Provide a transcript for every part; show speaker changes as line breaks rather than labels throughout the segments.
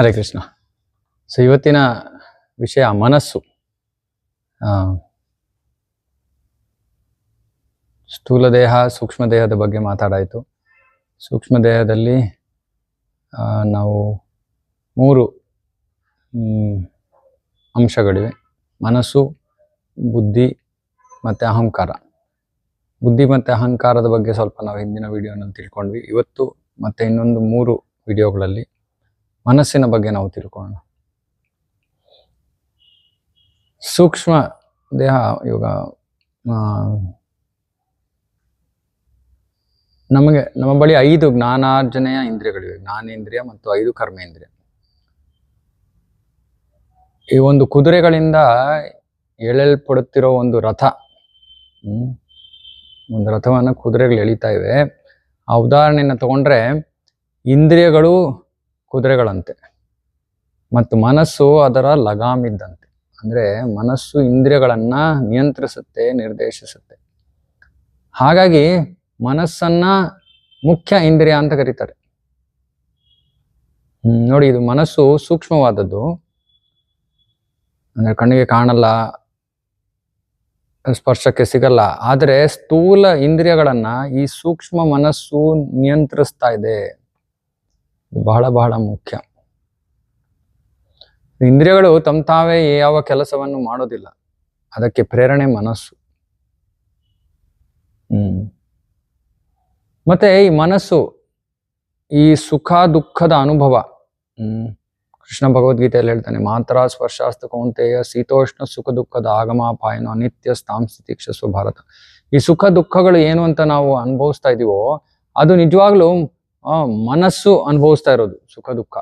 Hare Krishna. So ಇವತ್ತಿನ ವಿಷಯ ಮನಸ್ಸು. ಸ್ಥೂಲ ದೇಹ, ಸೂಕ್ಷ್ಮ ದೇಹದ ಬಗ್ಗೆ ಮಾತಾಡಾಯಿತು. ಸೂಕ್ಷ್ಮ ದೇಹದಲ್ಲಿ ನಾವು 3 ಅಂಶಗಳಿವೆ: ಮನಸ್ಸು, ಬುದ್ಧಿ ಮತ್ತು ಅಹಂಕಾರ. ಬುದ್ಧಿ ಮತ್ತು ಅಹಂಕಾರದ ಬಗ್ಗೆ ಸ್ವಲ್ಪ ನಾವು ಹಿಂದಿನ ವಿಡಿಯೋನಲ್ಲಿ ತಿಳ್ಕೊಂಡ್ವಿ. ಇವತ್ತು ಮತ್ತೆ ಇನ್ನೊಂದು 3 ವಿಡಿಯೋಗಳಲ್ಲಿ ಮನಸ್ಸಿನ ಬಗ್ಗೆ ನಾವು ತಿಳ್ಕೊಳ್ಳೋಣ. ಸೂಕ್ಷ್ಮ ದೇಹ ಇವಾಗ ನಮ್ಮ ಬಳಿ 5 ಜ್ಞಾನಾರ್ಜನೆಯ ಇಂದ್ರಿಯಗಳಿವೆ: ಜ್ಞಾನೇಂದ್ರಿಯ ಮತ್ತು 5 ಕರ್ಮೇಂದ್ರಿಯ. ಈ ಒಂದು ಕುದುರೆಗಳಿಂದ ಎಳೆಯಲ್ಪಡುತ್ತಿರೋ ಒಂದು ರಥ, ಒಂದು ರಥವನ್ನು ಕುದುರೆಗಳು ಎಳಿತಾ ಇವೆ. ಆ ಉದಾಹರಣೆಯನ್ನು ತಗೊಂಡ್ರೆ ಇಂದ್ರಿಯಗಳು ಕುದುರೆಗಳಂತೆ ಮತ್ತು ಮನಸ್ಸು ಅದರ ಲಗಾಮಿದ್ದಂತೆ. ಅಂದರೆ ಮನಸ್ಸು ಇಂದ್ರಿಯಗಳನ್ನ ನಿಯಂತ್ರಿಸುತ್ತೆ, ನಿರ್ದೇಶಿಸುತ್ತೆ. ಹಾಗಾಗಿ ಮನಸ್ಸನ್ನ ಮುಖ್ಯ ಇಂದ್ರಿಯ ಅಂತ ಕರೀತಾರೆ. ನೋಡಿ, ಇದು ಮನಸ್ಸು ಸೂಕ್ಷ್ಮವಾದದ್ದು, ಅಂದ್ರೆ ಕಣ್ಣಿಗೆ ಕಾಣಲ್ಲ, ಸ್ಪರ್ಶಕ್ಕೆ ಸಿಗಲ್ಲ. ಆದರೆ ಸ್ಥೂಲ ಇಂದ್ರಿಯಗಳನ್ನ ಈ ಸೂಕ್ಷ್ಮ ಮನಸ್ಸು ನಿಯಂತ್ರಿಸ್ತಾ ಇದೆ. ಬಹಳ ಬಹಳ ಮುಖ್ಯ. ಇಂದ್ರಿಯಗಳು ತಮ್ಮ ತಾವೇ ಯಾವ ಕೆಲಸವನ್ನು ಮಾಡೋದಿಲ್ಲ, ಅದಕ್ಕೆ ಪ್ರೇರಣೆ ಮನಸ್ಸು. ಮತ್ತೆ ಈ ಮನಸ್ಸು ಈ ಸುಖ ದುಃಖದ ಅನುಭವ, ಕೃಷ್ಣ ಭಗವದ್ಗೀತೆಯಲ್ಲಿ ಹೇಳ್ತಾನೆ, ಮಾತ್ರ ಸ್ಪರ್ಶಾಸ್ತು ಕೌಂತೆಯ ಶೀತೋಷ್ಣ ಸುಖ ದುಃಖದ ಆಗಮಾಪಾಯನ ಅನಿತ್ಯ ಸ್ಥಾಂಸ್ಥಿತಿಕ್ಷಸ್ವ ಭಾರತ. ಈ ಸುಖ ದುಃಖಗಳು ಏನು ಅಂತ ನಾವು ಅನುಭವಿಸ್ತಾ ಇದೀವೋ ಅದು ನಿಜವಾಗ್ಲೂ ಮನಸ್ಸು ಅನುಭವಿಸ್ತಾ ಇರೋದು ಸುಖ ದುಃಖ.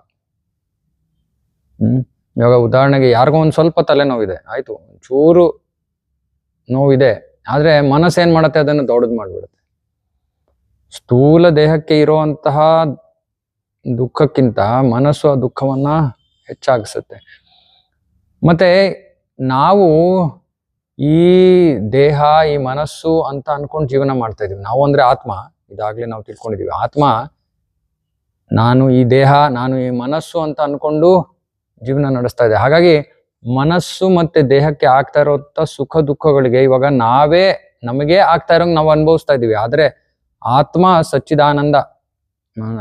ಇವಾಗ ಉದಾಹರಣೆಗೆ ಯಾರಿಗೋ ಒಂದು ಸ್ವಲ್ಪ ತಲೆನೋವಿದೆ, ಆಯ್ತು, ಒಂಚೂರು ನೋವಿದೆ, ಆದ್ರೆ ಮನಸ್ಸು ಏನ್ ಮಾಡತ್ತೆ, ಅದನ್ನು ದೊಡ್ಡದು ಮಾಡ್ಬಿಡುತ್ತೆ. ಸ್ಥೂಲ ದೇಹಕ್ಕೆ ಇರುವಂತಹ ದುಃಖಕ್ಕಿಂತ ಮನಸ್ಸು ಆ ದುಃಖವನ್ನ ಹೆಚ್ಚಾಗಿಸುತ್ತೆ. ಮತ್ತೆ ನಾವು ಈ ದೇಹ, ಈ ಮನಸ್ಸು ಅಂತ ಅನ್ಕೊಂಡು ಜೀವನ ಮಾಡ್ತಾ ಇದೀವಿ. ನಾವು ಅಂದ್ರೆ ಆತ್ಮ, ಇದಾಗ್ಲೇ ನಾವು ತಿಳ್ಕೊಂಡಿದೀವಿ. ಆತ್ಮ ನಾನು ಈ ದೇಹ, ನಾನು ಈ ಮನಸ್ಸು ಅಂತ ಅನ್ಕೊಂಡು ಜೀವನ ನಡೆಸ್ತಾ ಇದೆ. ಹಾಗಾಗಿ ಮನಸ್ಸು ಮತ್ತೆ ದೇಹಕ್ಕೆ ಆಗ್ತಾ ಇರೋಂಥ ಸುಖ ದುಃಖಗಳಿಗೆ ಇವಾಗ ನಮಗೆ ಆಗ್ತಾ ಇರೋಂಗ್ ನಾವು ಅನುಭವಿಸ್ತಾ ಇದೀವಿ. ಆದ್ರೆ ಆತ್ಮ ಸಚ್ಚಿದಾನಂದ,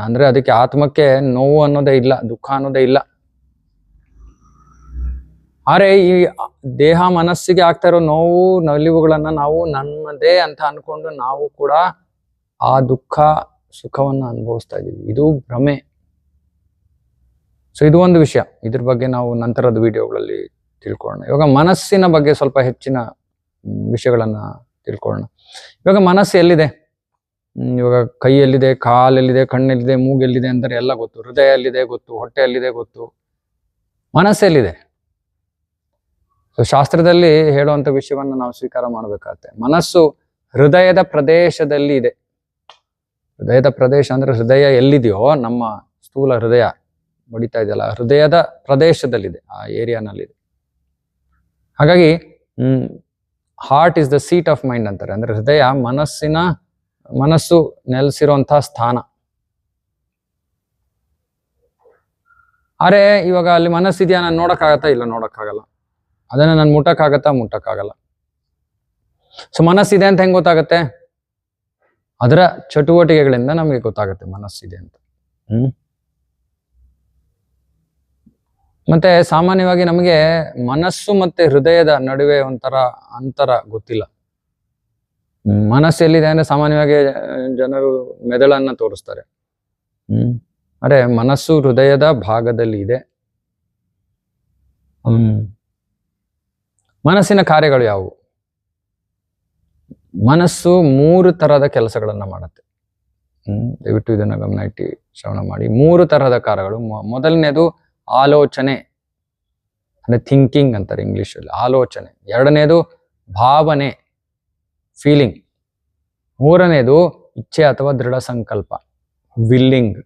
ಅಂದ್ರೆ ಅದಕ್ಕೆ ಆತ್ಮಕ್ಕೆ ನೋವು ಅನ್ನೋದೇ ಇಲ್ಲ, ದುಃಖ ಅನ್ನೋದೇ ಇಲ್ಲ. ಆದ್ರೆ ಈ ದೇಹ ಮನಸ್ಸಿಗೆ ಆಗ್ತಾ ಇರೋ ನೋವು ನಲಿವುಗಳನ್ನ ನಾವು ನನ್ನದೇ ಅಂತ ಅನ್ಕೊಂಡು ನಾವು ಕೂಡ ಆ ದುಃಖ ಸುಖವನ್ನ ಅನುಭವಿಸ್ತಾ ಇದೀವಿ. ಇದು ಭ್ರಮೆ. ಸೊ ಇದು ಒಂದು ವಿಷಯ, ಇದ್ರ ಬಗ್ಗೆ ನಾವು ನಂತರದ ವಿಡಿಯೋಗಳಲ್ಲಿ ತಿಳ್ಕೊಳ್ಳೋಣ. ಇವಾಗ ಮನಸ್ಸಿನ ಬಗ್ಗೆ ಸ್ವಲ್ಪ ಹೆಚ್ಚಿನ ವಿಷಯಗಳನ್ನ ತಿಳ್ಕೊಳ್ಳೋಣ. ಇವಾಗ ಮನಸ್ಸು ಎಲ್ಲಿದೆ? ಇವಾಗ ಕೈ ಎಲ್ಲಿದೆ, ಕಾಲೆಲ್ಲಿದೆ, ಕಣ್ಣೆಲ್ಲಿದೆ, ಮೂಗೆಲ್ಲಿದೆ ಅಂದರೆ ಎಲ್ಲ ಗೊತ್ತು. ಹೃದಯ ಎಲ್ಲಿದೆ ಗೊತ್ತು, ಹೊಟ್ಟೆ ಎಲ್ಲಿದೆ ಗೊತ್ತು. ಮನಸ್ಸೆಲ್ಲಿದೆ? ಸೊ ಶಾಸ್ತ್ರದಲ್ಲಿ ಹೇಳುವಂತ ವಿಷಯವನ್ನ ನಾವು ಸ್ವೀಕಾರ ಮಾಡ್ಬೇಕಾಗತ್ತೆ. ಮನಸ್ಸು ಹೃದಯದ ಪ್ರದೇಶದಲ್ಲಿ ಇದೆ. ಹೃದಯದ ಪ್ರದೇಶ ಅಂದ್ರೆ ಹೃದಯ ಎಲ್ಲಿದೆಯೋ, ನಮ್ಮ ಸ್ಥೂಲ ಹೃದಯ ಬಡಿತಾ ಇದೆಯಲ್ಲ, ಹೃದಯದ ಪ್ರದೇಶದಲ್ಲಿದೆ, ಆ ಏರಿಯಾನಲ್ಲಿದೆ. ಹಾಗಾಗಿ heart is the seat of mind ಅಂತಾರೆ. ಅಂದ್ರೆ ಹೃದಯ ಮನಸ್ಸು ನೆಲೆಸಿರುವಂತಹ ಸ್ಥಾನ. ಅರೆ ಇವಾಗ ಅಲ್ಲಿ ಮನಸ್ಸಿದ್ಯಾ, ನಾನು ನೋಡಕ್ಕಾಗತ್ತಾ? ಇಲ್ಲ, ನೋಡಕ್ಕಾಗಲ್ಲ. ಅದನ್ನ ನಾನು ಮುಟ್ಟಕ್ಕಾಗತ್ತಾ? ಮುಟ್ಟಕ್ಕಾಗಲ್ಲ. ಸೊ ಮನಸ್ಸಿದೆ ಅಂತ ಹೆಂಗ್ ಗೊತ್ತಾಗತ್ತೆ? ಅದರ ಚಟುವಟಿಕೆಗಳಿಂದ ನಮಗೆ ಗೊತ್ತಾಗತ್ತೆ ಮನಸ್ಸಿದೆ ಅಂತ. ಮತ್ತೆ ಸಾಮಾನ್ಯವಾಗಿ ನಮಗೆ ಮನಸ್ಸು ಮತ್ತೆ ಹೃದಯದ ನಡುವೆ ಒಂಥರ ಅಂತರ ಗೊತ್ತಿಲ್ಲ. ಮನಸ್ಸು ಎಲ್ಲಿದೆ ಅಂದ್ರೆ ಸಾಮಾನ್ಯವಾಗಿ ಜನರು ಮೆದುಳನ್ನ ತೋರಿಸ್ತಾರೆ. ಅರೆ ಮನಸ್ಸು ಹೃದಯದ ಭಾಗದಲ್ಲಿ ಇದೆ. ಮನಸ್ಸಿನ ಕಾರ್ಯಗಳು ಯಾವುವು? ಮನಸ್ಸು 3 ತರಹದ ಕೆಲಸಗಳನ್ನ ಮಾಡುತ್ತೆ. ದಯವಿಟ್ಟು ಇದನ್ನ ಗಮನ ಇಟ್ಟು ಶ್ರವಣ ಮಾಡಿ. 3 ತರಹದ ಕಾರ್ಯಗಳು. ಮೊದಲನೇದು ಆಲೋಚನೆ, ಅಂದ್ರೆ ಥಿಂಕಿಂಗ್ ಅಂತಾರೆ ಇಂಗ್ಲಿಷಲ್ಲಿ, ಆಲೋಚನೆ. ಎರಡನೇದು ಭಾವನೆ, ಫೀಲಿಂಗ್. ಮೂರನೇದು ಇಚ್ಛೆ ಅಥವಾ ದೃಢ ಸಂಕಲ್ಪ, ವಿಲ್ಲಿಂಗ್.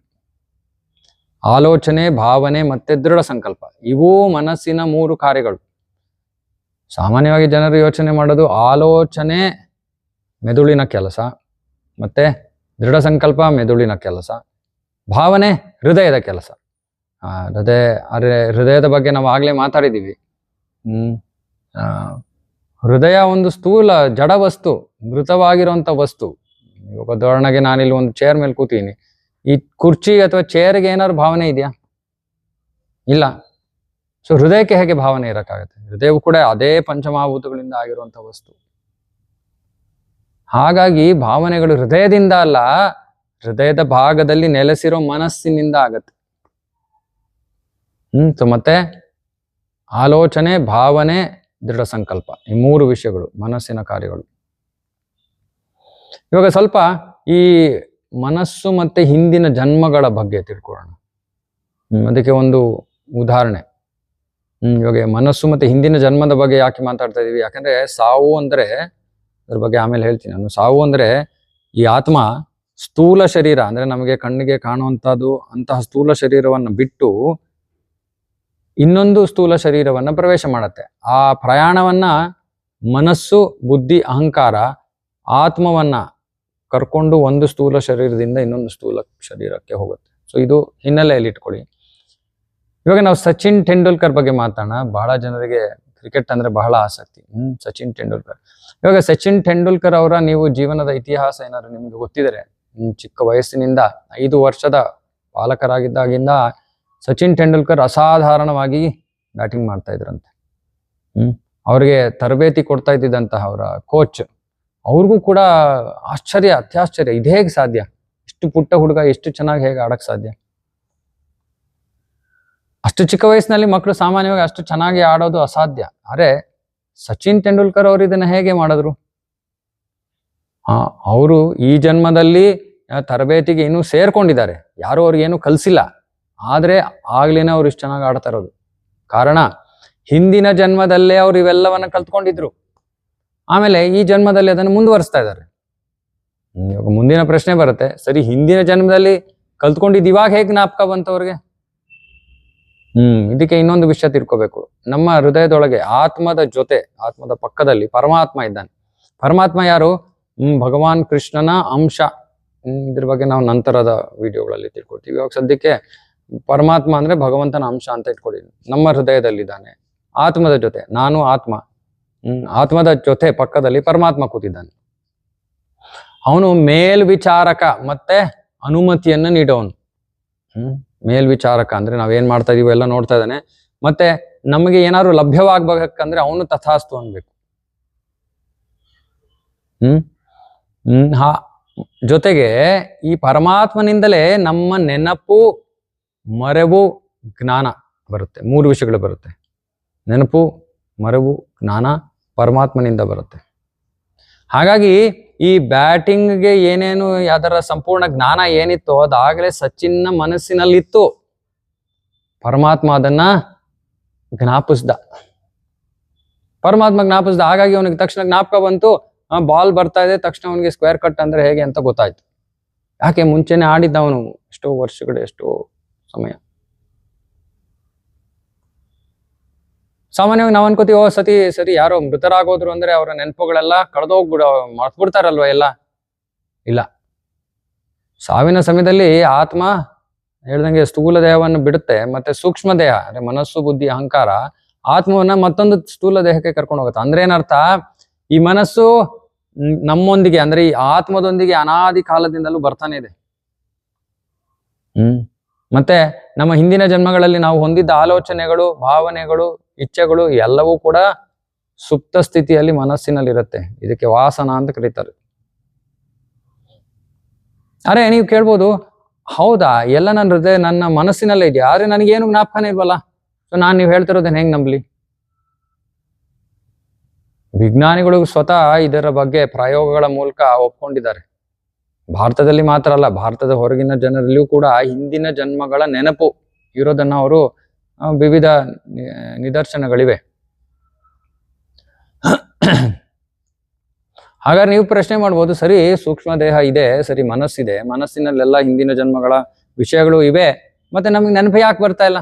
ಆಲೋಚನೆ, ಭಾವನೆ ಮತ್ತೆ ದೃಢ ಸಂಕಲ್ಪ, ಇವು ಮನಸ್ಸಿನ 3 ಕಾರ್ಯಗಳು. ಸಾಮಾನ್ಯವಾಗಿ ಜನರು ಯೋಚನೆ ಮಾಡೋದು ಆಲೋಚನೆ ಮೆದುಳಿನ ಕೆಲಸ, ಮತ್ತೆ ದೃಢ ಸಂಕಲ್ಪ ಮೆದುಳಿನ ಕೆಲಸ, ಭಾವನೆ ಹೃದಯದ ಕೆಲಸ. ಹೃದಯದ ಬಗ್ಗೆ ನಾವು ಆಗ್ಲೇ ಮಾತಾಡಿದೀವಿ. ಆ, ಹೃದಯ ಒಂದು ಸ್ಥೂಲ ಜಡ ವಸ್ತು, ಮೃತವಾಗಿರುವಂತ ವಸ್ತು. ಇವಾಗ ಉದಾಹರಣೆಗೆ ನಾನಿಲ್ಲಿ ಒಂದು ಚೇರ್ ಮೇಲೆ ಕೂತೀನಿ, ಈ ಕುರ್ಚಿ ಅಥವಾ ಚೇರ್ಗೆ ಏನಾದ್ರು ಭಾವನೆ ಇದೆಯಾ? ಇಲ್ಲ. ಸೊ ಹೃದಯಕ್ಕೆ ಹೇಗೆ ಭಾವನೆ ಇರಕ್ಕಾಗತ್ತೆ? ಹೃದಯವು ಕೂಡ ಅದೇ ಪಂಚಮಹಾಭೂತಗಳಿಂದ ಆಗಿರುವಂತ ವಸ್ತು. ಹಾಗಾಗಿ ಭಾವನೆಗಳು ಹೃದಯದಿಂದ ಅಲ್ಲ, ಹೃದಯದ ಭಾಗದಲ್ಲಿ ನೆಲೆಸಿರೋ ಮನಸ್ಸಿನಿಂದ ಆಗತ್ತೆ. ಸೊ ಮತ್ತೆ ಆಲೋಚನೆ, ಭಾವನೆ, ದೃಢ ಸಂಕಲ್ಪ, ಈ 3 ವಿಷಯಗಳು ಮನಸ್ಸಿನ ಕಾರ್ಯಗಳು. ಇವಾಗ ಸ್ವಲ್ಪ ಈ ಮನಸ್ಸು ಮತ್ತೆ ಹಿಂದಿನ ಜನ್ಮಗಳ ಬಗ್ಗೆ ತಿಳ್ಕೊಳ್ಳೋಣ. ಅದಕ್ಕೆ ಒಂದು ಉದಾಹರಣೆ. ಇವಾಗ ಮನಸ್ಸು ಮತ್ತೆ ಹಿಂದಿನ ಜನ್ಮದ ಬಗ್ಗೆ ಯಾಕೆ ಮಾತಾಡ್ತಾ ಇದೀವಿ? ಯಾಕಂದ್ರೆ ಸಾವು ಅಂದ್ರೆ, ಅದ್ರ ಬಗ್ಗೆ ಆಮೇಲೆ ಹೇಳ್ತೀನಿ ನಾನು. ಸಾವು ಅಂದ್ರೆ ಈ ಆತ್ಮ ಸ್ಥೂಲ ಶರೀರ, ಅಂದ್ರೆ ನಮಗೆ ಕಣ್ಣಿಗೆ ಕಾಣುವಂತದ್ದು ಅಂತಹ ಸ್ಥೂಲ ಶರೀರವನ್ನ ಬಿಟ್ಟು ಇನ್ನೊಂದು ಸ್ಥೂಲ ಶರೀರವನ್ನ ಪ್ರವೇಶ ಮಾಡತ್ತೆ. ಆ ಪ್ರಯಾಣವನ್ನ ಮನಸ್ಸು, ಬುದ್ಧಿ, ಅಹಂಕಾರ ಆತ್ಮವನ್ನ ಕರ್ಕೊಂಡು ಒಂದು ಸ್ಥೂಲ ಶರೀರದಿಂದ ಇನ್ನೊಂದು ಸ್ಥೂಲ ಶರೀರಕ್ಕೆ ಹೋಗುತ್ತೆ. ಸೊ ಇದು ಹಿನ್ನೆಲೆಯಲ್ಲಿ ಇಟ್ಕೊಳ್ಳಿ. ಇವಾಗ ನಾವು ಸಚಿನ್ ತೆಂಡೂಲ್ಕರ್ ಬಗ್ಗೆ ಮಾತಾಡೋಣ. ಬಹಳ ಜನರಿಗೆ ಕ್ರಿಕೆಟ್ ಅಂದ್ರೆ ಬಹಳ ಆಸಕ್ತಿ. ಸಚಿನ್ ತೆಂಡೂಲ್ಕರ್. ಇವಾಗ ಸಚಿನ್ ತೆಂಡೂಲ್ಕರ್ ಅವರ ನೀವು ಜೀವನದ ಇತಿಹಾಸ ಏನಾದ್ರು ನಿಮ್ಗೆ ಗೊತ್ತಿದ್ರೆ, ಚಿಕ್ಕ ವಯಸ್ಸಿನಿಂದ 5 ವರ್ಷದ ಬಾಲಕರಾಗಿದ್ದಾಗಿಂದ ಸಚಿನ್ ತೆಂಡೂಲ್ಕರ್ ಅಸಾಧಾರಣವಾಗಿ ಬ್ಯಾಟಿಂಗ್ ಮಾಡ್ತಾ ಇದ್ರಂತೆ. ಅವ್ರಿಗೆ ತರಬೇತಿ ಕೊಡ್ತಾ ಇದ್ದಿದ್ದಂತಹ ಅವರ ಕೋಚ್, ಅವ್ರಿಗೂ ಕೂಡ ಆಶ್ಚರ್ಯ, ಅತ್ಯಾಶ್ಚರ್ಯ, ಇದು ಹೇಗೆ ಸಾಧ್ಯ? ಇಷ್ಟು ಪುಟ್ಟ ಹುಡುಗ ಎಷ್ಟು ಚೆನ್ನಾಗಿ ಹೇಗೆ ಆಡಕ್ ಸಾಧ್ಯ? ಅಷ್ಟು ಚಿಕ್ಕ ವಯಸ್ಸಿನಲ್ಲಿ ಮಕ್ಕಳು ಸಾಮಾನ್ಯವಾಗಿ ಅಷ್ಟು ಚೆನ್ನಾಗಿ ಆಡೋದು ಅಸಾಧ್ಯ. ಆದ್ರೆ ಸಚಿನ್ ತೆಂಡೂಲ್ಕರ್ ಅವರು ಇದನ್ನ ಹೇಗೆ ಮಾಡಿದ್ರು? ಅವರು ಈ ಜನ್ಮದಲ್ಲಿ ತರಬೇತಿಗೆ ಇನ್ನೂ ಸೇರ್ಕೊಂಡಿದ್ದಾರೆ, ಯಾರು ಅವ್ರಿಗೇನು ಕಲ್ಸಿಲ್ಲ. ಆದ್ರೆ ಆಗ್ಲೇನೆ ಅವ್ರು ಇಷ್ಟು ಚೆನ್ನಾಗಿ ಆಡ್ತಾ ಇರೋದು. ಕಾರಣ ಹಿಂದಿನ ಜನ್ಮದಲ್ಲೇ ಅವ್ರು ಇವೆಲ್ಲವನ್ನ ಕಲ್ತ್ಕೊಂಡಿದ್ರು. ಆಮೇಲೆ ಈ ಜನ್ಮದಲ್ಲಿ ಅದನ್ನು ಮುಂದುವರಿಸ್ತಾ ಇದ್ದಾರೆ. ಇವಾಗ ಮುಂದಿನ ಪ್ರಶ್ನೆ ಬರುತ್ತೆ, ಸರಿ ಹಿಂದಿನ ಜನ್ಮದಲ್ಲಿ ಕಲ್ತ್ಕೊಂಡಿದ್ದು ಇವಾಗ ಹೇಗೆ ಜ್ಞಾಪಕ ಬಂತವ್ರಿಗೆ? ಇದಕ್ಕೆ ಇನ್ನೊಂದು ವಿಷಯ ತಿಳ್ಕೋಬೇಕು. ನಮ್ಮ ಹೃದಯದೊಳಗೆ ಆತ್ಮದ ಜೊತೆ, ಆತ್ಮದ ಪಕ್ಕದಲ್ಲಿ ಪರಮಾತ್ಮ ಇದ್ದಾನೆ. ಪರಮಾತ್ಮ ಯಾರು? ಭಗವಾನ್ ಕೃಷ್ಣನ ಅಂಶ. ಇದ್ರ ಬಗ್ಗೆ ನಾವು ನಂತರದ ವಿಡಿಯೋಗಳಲ್ಲಿ ತಿಳ್ಕೊಳ್ತೀವಿ. ಇವಾಗ ಸದ್ಯಕ್ಕೆ ಪರಮಾತ್ಮ ಅಂದ್ರೆ ಭಗವಂತನ ಅಂಶ ಅಂತ ಇಟ್ಕೊಳ್ಳಿ. ನಮ್ಮ ಹೃದಯದಲ್ಲಿದ್ದಾನೆ, ಆತ್ಮದ ಜೊತೆ. ನಾನು ಆತ್ಮ, ಆತ್ಮದ ಜೊತೆ ಪಕ್ಕದಲ್ಲಿ ಪರಮಾತ್ಮ ಕೂತಿದ್ದಾನೆ. ಅವನು ಮೇಲ್ವಿಚಾರಕ ಮತ್ತೆ ಅನುಮತಿಯನ್ನ ನೀಡೋನು. ಮೇಲ್ವಿಚಾರಕ ಅಂದ್ರೆ ನಾವೇನ್ ಮಾಡ್ತಾ ಇದೀವಿ ಎಲ್ಲ ನೋಡ್ತಾ ಇದ್ದಾನೆ. ಮತ್ತೆ ನಮಗೆ ಏನಾದ್ರು ಲಭ್ಯವಾಗ್ಬೇಕಂದ್ರೆ ಅವನು ತಥಾಸ್ತು ಅನ್ಬೇಕು. ಜೊತೆಗೆ ಈ ಪರಮಾತ್ಮನಿಂದಲೇ ನಮ್ಮ ನೆನಪು, ಮರೆವು, ಜ್ಞಾನ ಬರುತ್ತೆ. 3 ವಿಷಯಗಳು ಬರುತ್ತೆ. ನೆನಪು, ಮರೆವು, ಜ್ಞಾನ ಪರಮಾತ್ಮನಿಂದ ಬರುತ್ತೆ. ಹಾಗಾಗಿ ಈ ಬ್ಯಾಟಿಂಗ್ಗೆ ಏನೇನು ಅದರ ಸಂಪೂರ್ಣ ಜ್ಞಾನ ಏನಿತ್ತು ಅದಾಗಲೇ ಸಚಿನ್ನ ಮನಸ್ಸಿನಲ್ಲಿತ್ತು. ಪರಮಾತ್ಮ ಅದನ್ನ ಜ್ಞಾಪಿಸ್ದ. ಹಾಗಾಗಿ ಅವನಿಗೆ ತಕ್ಷಣ ಜ್ಞಾಪಕ ಬಂತು. ಬಾಲ್ ಬರ್ತಾ ಇದೆ ತಕ್ಷಣ ಅವನಿಗೆ ಸ್ಕ್ವೇರ್ ಕಟ್ ಅಂದ್ರೆ ಹೇಗೆ ಅಂತ ಗೊತ್ತಾಯ್ತು. ಯಾಕೆ? ಮುಂಚೆನೆ ಆಡಿದ್ದ ಅವನು ಎಷ್ಟೋ ವರ್ಷಗಳು, ಎಷ್ಟೋ ಸಮಯ. ಸಾಮಾನ್ಯವಾಗಿ ನಾವು ಅನ್ಕೋತೀವಿ, ಸರಿ ಯಾರೋ ಮೃತರಾಗೋದ್ರು ಅಂದ್ರೆ ಅವರ ನೆನಪುಗಳೆಲ್ಲ ಕಳೆದೋಗ್ಬಿಡ ಮರ್ತ್ಬಿಡ್ತಾರಲ್ವ ಎಲ್ಲ. ಇಲ್ಲ, ಸಾವಿನ ಸಮಯದಲ್ಲಿ ಆತ್ಮ ಹೇಳ್ದಂಗೆ ಸ್ಥೂಲ ದೇಹವನ್ನು ಬಿಡುತ್ತೆ, ಮತ್ತೆ ಸೂಕ್ಷ್ಮ ದೇಹ ಅಂದ್ರೆ ಮನಸ್ಸು, ಬುದ್ಧಿ, ಅಹಂಕಾರ ಆತ್ಮವನ್ನ ಮತ್ತೊಂದು ಸ್ಥೂಲ ದೇಹಕ್ಕೆ ಕರ್ಕೊಂಡು ಹೋಗುತ್ತೆ. ಅಂದ್ರೆ ಏನರ್ಥ? ಈ ಮನಸ್ಸು ನಮ್ಮೊಂದಿಗೆ ಅಂದ್ರೆ ಈ ಆತ್ಮದೊಂದಿಗೆ ಅನಾದಿ ಕಾಲದಿಂದಲೂ ಬರ್ತಾನೆ ಇದೆ. ಮತ್ತೆ ನಮ್ಮ ಹಿಂದಿನ ಜನ್ಮಗಳಲ್ಲಿ ನಾವು ಹೊಂದಿದ್ದ ಆಲೋಚನೆಗಳು, ಭಾವನೆಗಳು, ಇಚ್ಛೆಗಳು ಎಲ್ಲವೂ ಕೂಡ ಸುಪ್ತ ಸ್ಥಿತಿಯಲ್ಲಿ ಮನಸ್ಸಿನಲ್ಲಿರುತ್ತೆ. ಇದಕ್ಕೆ ವಾಸನ ಅಂತ ಕರೀತಾರೆ. ಅರೆ ನೀವು ಕೇಳ್ಬೋದು, ಹೌದಾ ಎಲ್ಲ ನನ್ನ ಹೃದಯ ನನ್ನ ಮನಸ್ಸಿನಲ್ಲೇ ಇದೆಯಾ, ಆದ್ರೆ ನನಗೇನು ಜ್ಞಾಪಕನೇ ಇಲ್ವಲ್ಲ, ಸೊ ನಾನು ನೀವು ಹೇಳ್ತಿರೋದನ್ನ ಹೆಂಗ್ ನಂಬಲಿ? ವಿಜ್ಞಾನಿಗಳು ಸ್ವತಃ ಇದರ ಬಗ್ಗೆ ಪ್ರಯೋಗಗಳ ಮೂಲಕ ಒಪ್ಕೊಂಡಿದ್ದಾರೆ. ಭಾರತದಲ್ಲಿ ಮಾತ್ರ ಅಲ್ಲ, ಭಾರತದ ಹೊರಗಿನ ಜನರಲ್ಲಿಯೂ ಕೂಡ ಹಿಂದಿನ ಜನ್ಮಗಳ ನೆನಪು ಇರೋದನ್ನ ಅವರು ವಿವಿಧ ನಿದರ್ಶನಗಳಿವೆ. ಹಾಗಾದ್ರೆ ನೀವು ಪ್ರಶ್ನೆ ಮಾಡ್ಬೋದು, ಸರಿ ಸೂಕ್ಷ್ಮ ದೇಹ ಇದೆ, ಸರಿ ಮನಸ್ಸಿದೆ, ಮನಸ್ಸಿನಲ್ಲೆಲ್ಲ ಹಿಂದಿನ ಜನ್ಮಗಳ ವಿಷಯಗಳು ಇವೆ, ಮತ್ತೆ ನಮಗೆ ನೆನಪು ಯಾಕೆ ಬರ್ತಾ ಇಲ್ಲ?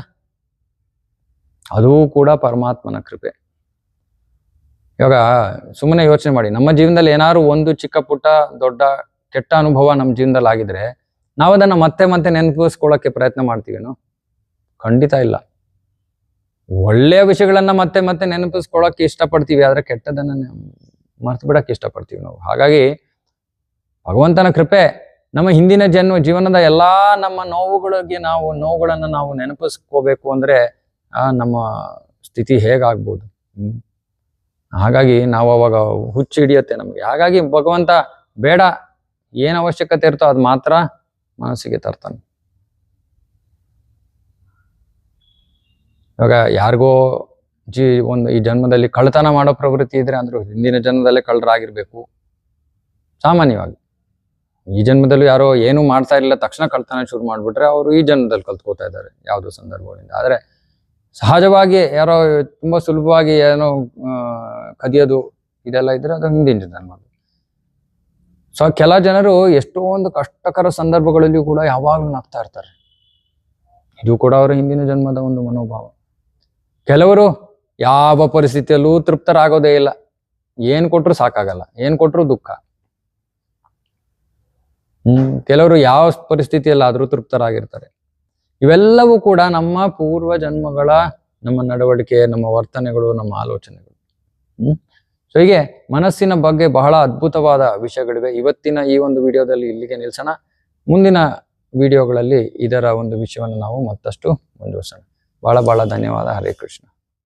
ಅದೂ ಕೂಡ ಪರಮಾತ್ಮನ ಕೃಪೆ. ಇವಾಗ ಸುಮ್ಮನೆ ಯೋಚನೆ ಮಾಡಿ, ನಮ್ಮ ಜೀವನದಲ್ಲಿ ಏನಾದ್ರು ಒಂದು ಚಿಕ್ಕ ಪುಟ್ಟ ದೊಡ್ಡ ಕೆಟ್ಟ ಅನುಭವ ನಮ್ಮ ಜೀವನದಲ್ಲಿ ಆಗಿದ್ರೆ ನಾವು ಅದನ್ನ ಮತ್ತೆ ಮತ್ತೆ ನೆನಪಿಸ್ಕೊಳ್ಳೋಕೆ ಪ್ರಯತ್ನ ಮಾಡ್ತೀವೇನೋ? ಖಂಡಿತ ಇಲ್ಲ. ಒಳ್ಳೆಯ ವಿಷಯಗಳನ್ನ ಮತ್ತೆ ಮತ್ತೆ ನೆನಪಿಸ್ಕೊಳಕ್ಕೆ ಇಷ್ಟಪಡ್ತೀವಿ, ಆದ್ರೆ ಕೆಟ್ಟದನ್ನ ಮರ್ತು ಬಿಡಕ್ಕೆ ಇಷ್ಟಪಡ್ತೀವಿ ನಾವು. ಹಾಗಾಗಿ ಭಗವಂತನ ಕೃಪೆ, ನಮ್ಮ ಹಿಂದಿನ ಜೀವನದ ಎಲ್ಲಾ ನಮ್ಮ ನೋವುಗಳನ್ನ ನಾವು ನೆನಪಿಸ್ಕೋಬೇಕು ಅಂದ್ರೆ ನಮ್ಮ ಸ್ಥಿತಿ ಹೇಗಾಗ್ಬೋದು. ಹಾಗಾಗಿ ನಾವು ಅವಾಗ ಹುಚ್ಚು ಹಿಡಿಯುತ್ತೆ ನಮ್ಗೆ. ಹಾಗಾಗಿ ಭಗವಂತ ಬೇಡ, ಏನ್ ಅವಶ್ಯಕತೆ ಇರ್ತೋ ಅದು ಮಾತ್ರ ಮನಸ್ಸಿಗೆ ತರ್ತಾನೆ. ಇವಾಗ ಯಾರಿಗೋ ಈ ಜನ್ಮದಲ್ಲಿ ಕಳ್ಳತನ ಮಾಡೋ ಪ್ರವೃತ್ತಿ ಇದ್ರೆ ಅಂದ್ರು ಹಿಂದಿನ ಜನ್ಮದಲ್ಲೇ ಕಳ್ಳರಾಗಿರ್ಬೇಕು ಸಾಮಾನ್ಯವಾಗಿ. ಈ ಜನ್ಮದಲ್ಲೂ ಯಾರೋ ಏನು ಮಾಡ್ತಾ ಇರಲಿಲ್ಲ, ತಕ್ಷಣ ಕಳ್ತನ ಶುರು ಮಾಡ್ಬಿಟ್ರೆ ಅವರು ಈ ಜನ್ಮದಲ್ಲಿ ಕಲ್ತ್ಕೋತಾ ಇದ್ದಾರೆ ಯಾವುದೋ ಸಂದರ್ಭಗಳಿಂದ. ಆದ್ರೆ ಸಹಜವಾಗಿ ಯಾರೋ ತುಂಬಾ ಸುಲಭವಾಗಿ ಏನೋ ಕದಿಯೋದು ಇದೆಲ್ಲ ಇದ್ರೆ ಅದು ಹಿಂದಿನ ಜನ್ಮ. ಸೊ ಕೆಲ ಜನರು ಎಷ್ಟೊಂದು ಕಷ್ಟಕರ ಸಂದರ್ಭಗಳಲ್ಲಿಯೂ ಕೂಡ ಯಾವಾಗ್ಲೂ ನಗ್ತಾ ಇರ್ತಾರೆ. ಇದು ಕೂಡ ಅವರ ಹಿಂದಿನ ಜನ್ಮದ ಒಂದು ಮನೋಭಾವ. ಕೆಲವರು ಯಾವ ಪರಿಸ್ಥಿತಿಯಲ್ಲೂ ತೃಪ್ತರಾಗೋದೇ ಇಲ್ಲ, ಏನ್ ಕೊಟ್ರು ಸಾಕಾಗಲ್ಲ, ಏನ್ ಕೊಟ್ರು ದುಃಖ. ಕೆಲವರು ಯಾವ ಪರಿಸ್ಥಿತಿಯಲ್ಲಾದ್ರೂ ತೃಪ್ತರಾಗಿರ್ತಾರೆ. ಇವೆಲ್ಲವೂ ಕೂಡ ನಮ್ಮ ಪೂರ್ವ ಜನ್ಮಗಳ ನಮ್ಮ ನಡವಳಿಕೆ, ನಮ್ಮ ವರ್ತನೆಗಳು, ನಮ್ಮ ಆಲೋಚನೆಗಳು. ಸೊ ಹೀಗೆ ಮನಸ್ಸಿನ ಬಗ್ಗೆ ಬಹಳ ಅದ್ಭುತವಾದ ವಿಷಯಗಳಿವೆ. ಇವತ್ತಿನ ಈ ಒಂದು ವಿಡಿಯೋದಲ್ಲಿ ಇಲ್ಲಿಗೆ ನಿಲ್ಸೋಣ. ಮುಂದಿನ ವಿಡಿಯೋಗಳಲ್ಲಿ ಇದರ ಒಂದು ವಿಷಯವನ್ನು ನಾವು ಮತ್ತಷ್ಟು ಮುಂದುವರಿಸೋಣ. ಬಹಳ ಧನ್ಯವಾದ. ಹರೇ ಕೃಷ್ಣ.